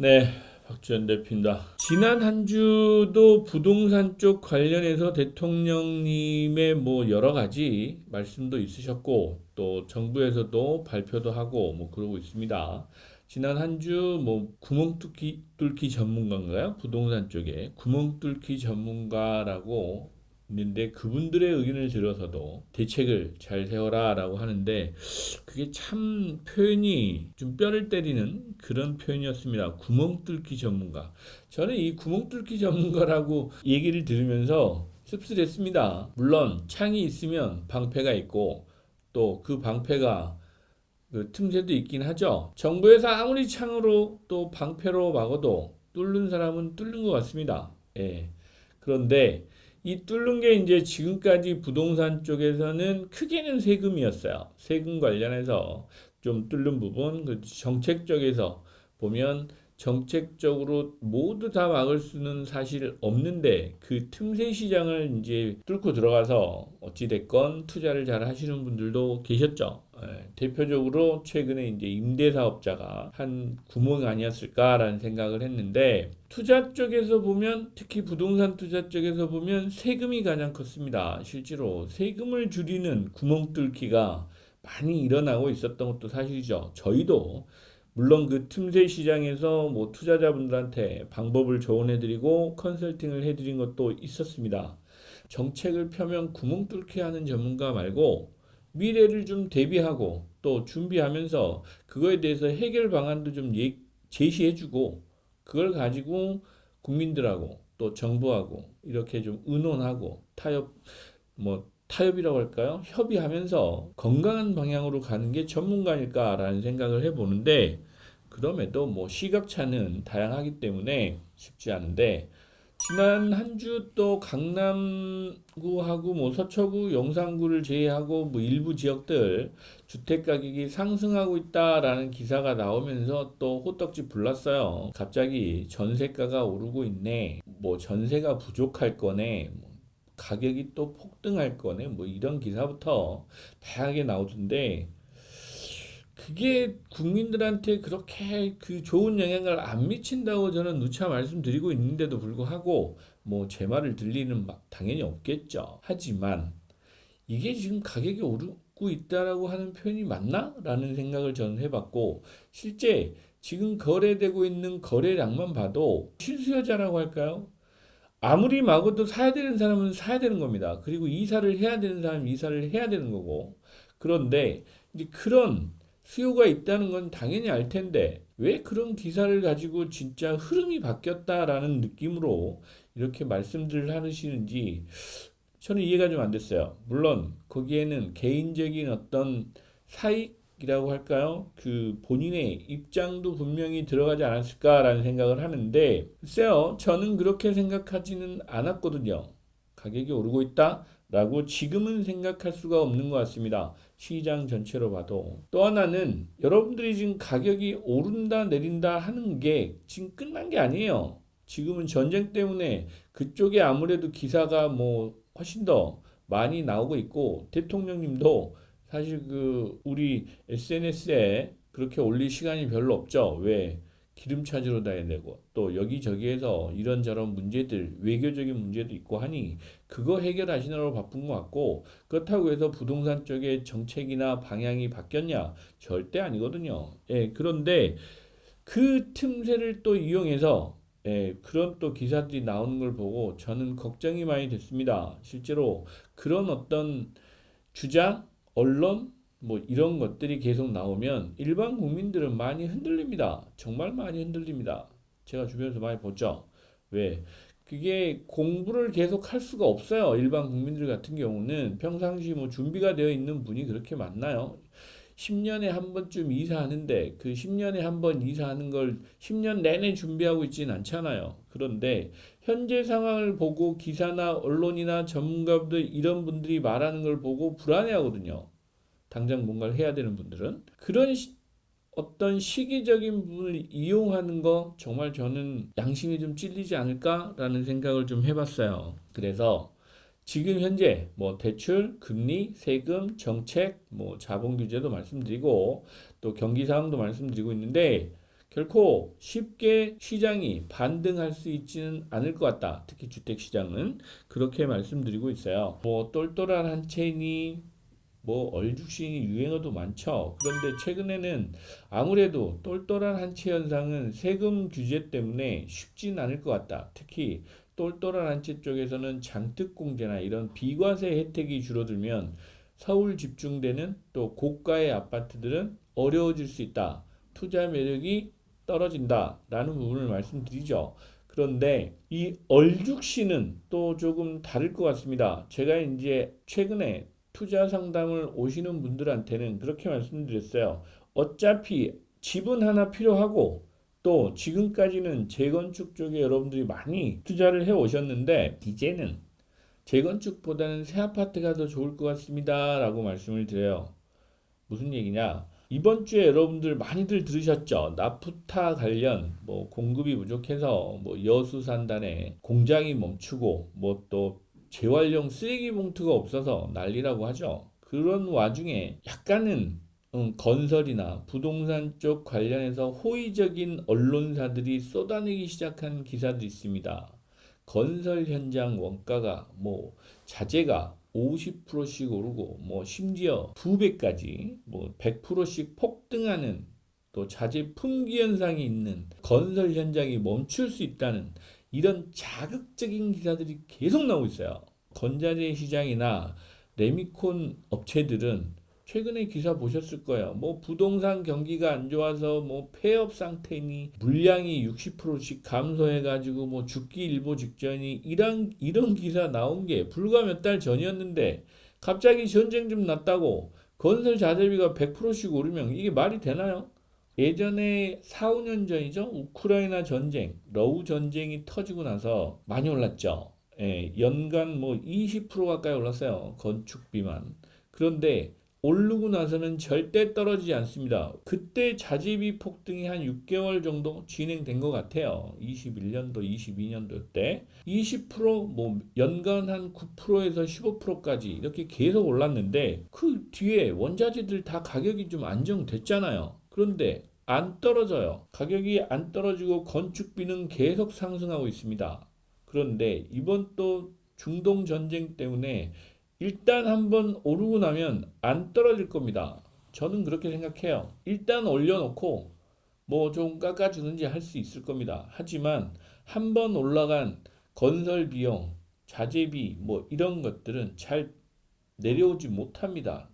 네, 박지원 대표입니다. 지난 한 주도 부동산 쪽 관련해서 대통령님의 뭐 여러 가지 말씀도 있으셨고, 또 정부에서도 발표도 하고 뭐 그러고 있습니다. 지난 한 주 뭐 뚫기 전문가인가요? 부동산 쪽에 구멍 뚫기 전문가라고 있는데 그분들의 의견을 들어서도 대책을 잘 세워라라고 하는데 그게 참 표현이 좀 뼈를 때리는 그런 표현이었습니다. 구멍 뚫기 전문가. 저는 이 구멍 뚫기 전문가라고 얘기를 들으면서 씁쓸했습니다. 물론 창이 있으면 방패가 있고 또 그 방패가 그 틈새도 있긴 하죠. 정부에서 아무리 창으로 또 방패로 막아도 뚫는 사람은 뚫는 것 같습니다. 예. 그런데 이 뚫는 게 이제 지금까지 부동산 쪽에서는 크게는 세금이었어요. 세금 관련해서 좀 뚫는 부분, 그 정책 쪽에서 보면 정책적으로 모두 다 막을 수는 사실 없는데 그 틈새 시장을 이제 뚫고 들어가서 어찌됐건 투자를 잘 하시는 분들도 계셨죠. 대표적으로 최근에 이제 임대사업자가 한 구멍 아니었을까라는 생각을 했는데 투자 쪽에서 보면 특히 부동산 투자 쪽에서 보면 세금이 가장 컸습니다. 실제로 세금을 줄이는 구멍 뚫기가 많이 일어나고 있었던 것도 사실이죠. 저희도 물론 그 틈새 시장에서 뭐 투자자분들한테 방법을 조언해드리고 컨설팅을 해드린 것도 있었습니다. 정책을 펴면 구멍 뚫게 하는 전문가 말고 미래를 좀 대비하고 또 준비하면서 그거에 대해서 해결 방안도 좀 제시해주고 그걸 가지고 국민들하고 또 정부하고 이렇게 좀 의논하고 타협이라고 할까요? 협의하면서 건강한 방향으로 가는 게 전문가일까라는 생각을 해보는데 그럼에도 뭐 시각차는 다양하기 때문에 쉽지 않은데 지난 한 주 또 강남구하고 뭐 서초구, 용산구를 제외하고 뭐 일부 지역들 주택 가격이 상승하고 있다라는 기사가 나오면서 또 호떡지 불났어요. 갑자기 전세가가 오르고 있네. 뭐 전세가 부족할 거네. 뭐 가격이 또 폭등할 거네. 뭐 이런 기사부터 다양하게 나오던데 그게 국민들한테 그렇게 그 좋은 영향을 안 미친다고 저는 누차 말씀드리고 있는데도 불구하고 뭐 제 말을 들리는 당연히 없겠죠. 하지만 이게 지금 가격이 오르고 있다라고 하는 표현이 맞나? 라는 생각을 저는 해봤고 실제 지금 거래되고 있는 거래량만 봐도 실수요자라고 할까요? 아무리 막아도 사야 되는 사람은 사야 되는 겁니다. 그리고 이사를 해야 되는 사람은 이사를 해야 되는 거고. 그런데 이제 그런 수요가 있다는 건 당연히 알 텐데 왜 그런 기사를 가지고 진짜 흐름이 바뀌었다라는 느낌으로 이렇게 말씀들을 하시는지 저는 이해가 좀 안 됐어요. 물론 거기에는 개인적인 어떤 사익이라고 할까요? 그 본인의 입장도 분명히 들어가지 않았을까라는 생각을 하는데 글쎄요, 저는 그렇게 생각하지는 않았거든요. 가격이 오르고 있다라고 지금은 생각할 수가 없는 것 같습니다. 시장 전체로 봐도. 또 하나는 여러분들이 지금 가격이 오른다 내린다 하는 게 지금 끝난 게 아니에요. 지금은 전쟁 때문에 그쪽에 아무래도 기사가 뭐 훨씬 더 많이 나오고 있고 대통령님도 사실 그 우리 SNS에 그렇게 올릴 시간이 별로 없죠. 왜? 기름 찾으러 다녀야 되고 또 여기저기에서 이런저런 문제들 외교적인 문제도 있고 하니 그거 해결하시느라고 바쁜 것 같고 그렇다고 해서 부동산 쪽의 정책이나 방향이 바뀌었냐? 절대 아니거든요. 예, 그런데 그 틈새를 또 이용해서 그런 또 기사들이 나오는 걸 보고 저는 걱정이 많이 됐습니다. 실제로 그런 어떤 주장, 언론, 뭐 이런 것들이 계속 나오면 일반 국민들은 많이 흔들립니다. 정말 많이 흔들립니다. 제가 주변에서 많이 보죠. 왜? 그게 공부를 계속 할 수가 없어요. 일반 국민들 같은 경우는 평상시 뭐 준비가 되어 있는 분이 그렇게 많나요? 10년에 한 번쯤 이사하는데 그 10년에 한 번 이사하는 걸 10년 내내 준비하고 있지는 않잖아요. 그런데 현재 상황을 보고 기사나 언론이나 전문가들 이런 분들이 말하는 걸 보고 불안해하거든요. 당장 뭔가를 해야 되는 분들은 그런 어떤 시기적인 부분을 이용하는 거 정말 저는 양심이 좀 찔리지 않을까라는 생각을 좀 해봤어요. 그래서 지금 현재 뭐 대출, 금리, 세금, 정책, 뭐 자본 규제도 말씀드리고 또 경기 상황도 말씀드리고 있는데 결코 쉽게 시장이 반등할 수 있지는 않을 것 같다. 특히 주택시장은 그렇게 말씀드리고 있어요. 뭐 똘똘한 한 채니 뭐 얼죽신이 유행어도 많죠. 그런데 최근에는 아무래도 똘똘한 한 채 현상은 세금 규제 때문에 쉽진 않을 것 같다. 특히 똘똘한 한 채 쪽에서는 장특공제나 이런 비과세 혜택이 줄어들면 서울 집중되는 또 고가의 아파트들은 어려워질 수 있다. 투자 매력이 떨어진다라는 부분을 말씀드리죠. 그런데 이 얼죽신은 또 조금 다를 것 같습니다. 제가 이제 최근에 투자 상담을 오시는 분들한테는 그렇게 말씀드렸어요. 어차피 집은 하나 필요하고 또 지금까지는 재건축 쪽에 여러분들이 많이 투자를 해 오셨는데 이제는 재건축보다는 새 아파트가 더 좋을 것 같습니다. 라고 말씀을 드려요. 무슨 얘기냐? 이번 주에 여러분들 많이들 들으셨죠? 나프타 관련 뭐 공급이 부족해서 뭐 여수산단에 공장이 멈추고 뭐 또 재활용 쓰레기 봉투가 없어서 난리라고 하죠. 그런 와중에 약간은 건설이나 부동산 쪽 관련해서 호의적인 언론사들이 쏟아내기 시작한 기사도 있습니다. 건설 현장 원가가 뭐 자재가 50%씩 오르고 뭐 심지어 2배까지 뭐 100%씩 폭등하는 또 자재 품귀 현상이 있는 건설 현장이 멈출 수 있다는 이런 자극적인 기사들이 계속 나오고 있어요. 건자재 시장이나 레미콘 업체들은 최근에 기사 보셨을 거예요. 뭐 부동산 경기가 안 좋아서 뭐 폐업 상태니 물량이 60%씩 감소해가지고 뭐 죽기 일보 직전이 이런 기사 나온 게 불과 몇 달 전이었는데 갑자기 전쟁 좀 났다고 건설 자재비가 100%씩 오르면 이게 말이 되나요? 예전에 4, 5년 전이죠. 우크라이나 전쟁, 러우 전쟁이 터지고 나서 많이 올랐죠. 예, 연간 뭐 20% 가까이 올랐어요. 건축비만. 그런데 오르고 나서는 절대 떨어지지 않습니다. 그때 자재비 폭등이 한 6개월 정도 진행된 것 같아요. 21년도, 22년도 때 20%뭐 연간 한 9%에서 15%까지 이렇게 계속 올랐는데 그 뒤에 원자재들 다 가격이 좀 안정됐잖아요. 그런데 안 떨어져요. 가격이 안 떨어지고 건축비는 계속 상승하고 있습니다. 그런데 이번 또 중동 전쟁 때문에 일단 한번 오르고 나면 안 떨어질 겁니다. 저는 그렇게 생각해요. 일단 올려놓고 뭐 좀 깎아주는지 할 수 있을 겁니다. 하지만 한번 올라간 건설 비용, 자재비 뭐 이런 것들은 잘 내려오지 못합니다.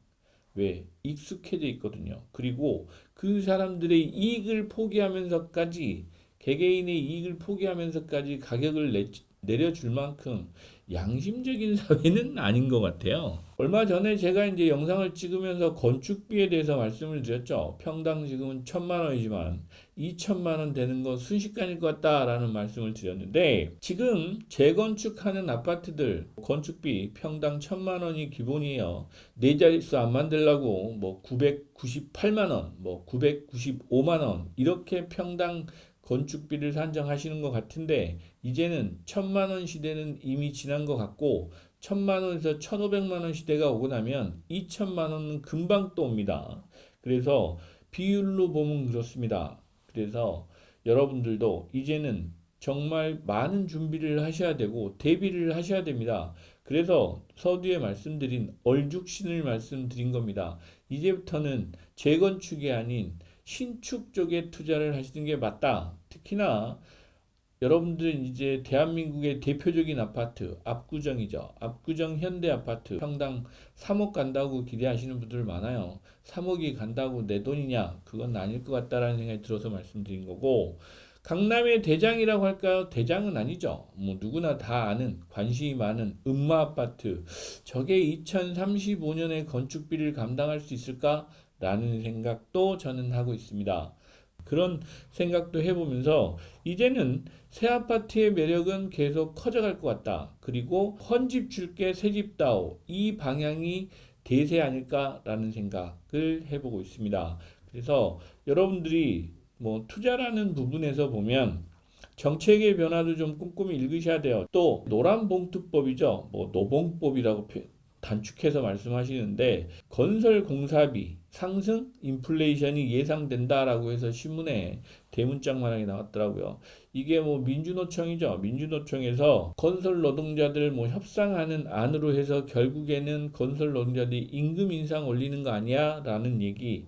왜? 익숙해져 있거든요. 그리고 그 사람들의 이익을 포기하면서까지 개개인의 이익을 포기하면서까지 가격을 내려줄 만큼 양심적인 사회는 아닌 것 같아요. 얼마 전에 제가 이제 영상을 찍으면서 건축비에 대해서 말씀을 드렸죠. 평당 지금은 1,000만 원이지만 2천만 원 되는 건 순식간일 것 같다라는 말씀을 드렸는데 지금 재건축하는 아파트들 건축비 평당 1,000만 원이 기본이에요. 네 자릿수 안 만들려고 뭐 998만 원, 뭐 995만 원 이렇게 평당 건축비를 산정하시는 것 같은데 이제는 1,000만 원 시대는 이미 지난 것 같고 1,000만 원에서 1,500만 원 시대가 오고 나면 2천만 원은 금방 또 옵니다. 그래서 비율로 보면 그렇습니다. 그래서 여러분들도 이제는 정말 많은 준비를 하셔야 되고 대비를 하셔야 됩니다. 그래서 서두에 말씀드린 얼죽신을 말씀드린 겁니다. 이제부터는 재건축이 아닌 신축 쪽에 투자를 하시는 게 맞다. 특히나 여러분들은 이제 대한민국의 대표적인 아파트 압구정이죠. 압구정 현대 아파트 평당 3억 간다고 기대하시는 분들 많아요. 3억이 간다고 내 돈이냐? 그건 아닐 것 같다라는 생각이 들어서 말씀드린 거고 강남의 대장이라고 할까요? 대장은 아니죠. 뭐 누구나 다 아는 관심이 많은 음마 아파트. 저게 2035년에 건축비를 감당할 수 있을까? 라는 생각도 저는 하고 있습니다. 그런 생각도 해보면서 이제는 새 아파트의 매력은 계속 커져갈 것 같다. 그리고 헌집 줄게 새집 다오 이 방향이 대세 아닐까라는 생각을 해보고 있습니다. 그래서 여러분들이 뭐 투자라는 부분에서 보면 정책의 변화도 좀 꼼꼼히 읽으셔야 돼요. 또 노란봉투법이죠. 뭐 노봉법이라고 단축해서 말씀하시는데 건설 공사비 상승 인플레이션이 예상된다라고 해서 신문에 대문짝만하게 나왔더라고요. 이게 뭐 민주노총이죠. 민주노총에서 건설 노동자들 뭐 협상하는 안으로 해서 결국에는 건설 노동자들이 임금 인상 올리는 거 아니야? 라는 얘기.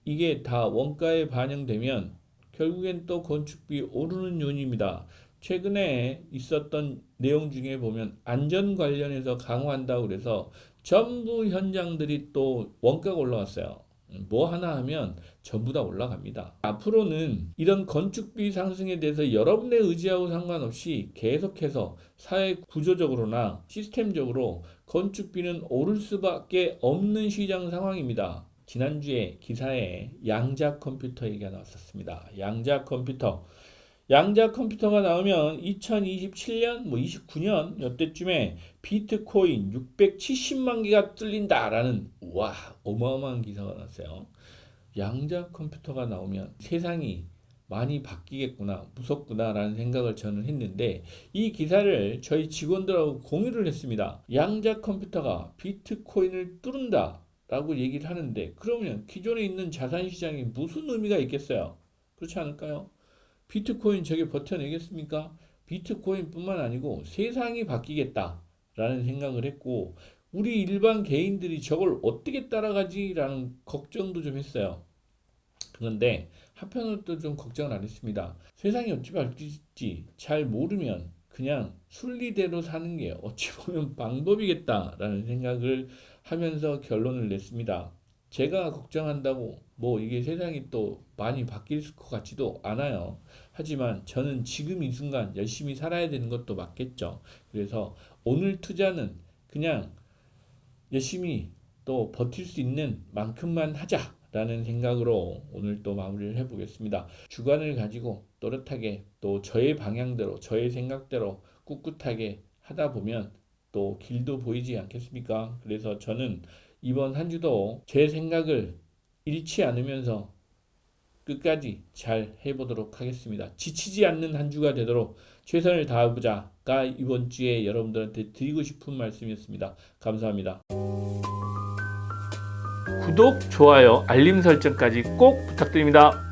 이게 다 원가에 반영되면 결국엔 또 건축비 오르는 요인입니다. 최근에 있었던 내용 중에 보면 안전 관련해서 강화한다고 그래서 전부 현장들이 또 원가가 올라왔어요. 뭐 하나 하면 전부 다 올라갑니다. 앞으로는 이런 건축비 상승에 대해서 여러분의 의지하고 상관없이 계속해서 사회 구조적으로나 시스템적으로 건축비는 오를 수밖에 없는 시장 상황입니다. 지난주에 기사에 양자 컴퓨터 얘기가 나왔었습니다. 양자 컴퓨터가 나오면 2027년, 29년 이때쯤에 비트코인 670만 개가 뚫린다라는 와 어마어마한 기사가 났어요. 양자 컴퓨터가 나오면 세상이 많이 바뀌겠구나, 무섭구나라는 생각을 저는 했는데 이 기사를 저희 직원들하고 공유를 했습니다. 양자 컴퓨터가 비트코인을 뚫는다 라고 얘기를 하는데 그러면 기존에 있는 자산 시장에 무슨 의미가 있겠어요? 그렇지 않을까요? 비트코인 저게 버텨내겠습니까? 비트코인뿐만 아니고 세상이 바뀌겠다라는 생각을 했고 우리 일반 개인들이 저걸 어떻게 따라가지라는 걱정도 좀 했어요. 그런데 한편으로 또 좀 걱정을 안 했습니다. 세상이 어찌 바뀔지 잘 모르면 그냥 순리대로 사는 게 어찌 보면 방법이겠다라는 생각을 하면서 결론을 냈습니다. 제가 걱정한다고 뭐 이게 세상이 또 많이 바뀔 것 같지도 않아요. 하지만 저는 지금 이 순간 열심히 살아야 되는 것도 맞겠죠. 그래서 오늘 투자는 그냥 열심히 또 버틸 수 있는 만큼만 하자라는 생각으로 오늘 또 마무리를 해보겠습니다. 주관을 가지고 또렷하게 또 저의 방향대로 저의 생각대로 꿋꿋하게 하다 보면 또 길도 보이지 않겠습니까? 그래서 저는 이번 한 주도 제 생각을 잃지 않으면서 끝까지 잘 해보도록 하겠습니다. 지치지 않는 한 주가 되도록 최선을 다해보자가 이번 주에 여러분들한테 드리고 싶은 말씀이었습니다. 감사합니다. 구독, 좋아요, 알림 설정까지 꼭 부탁드립니다.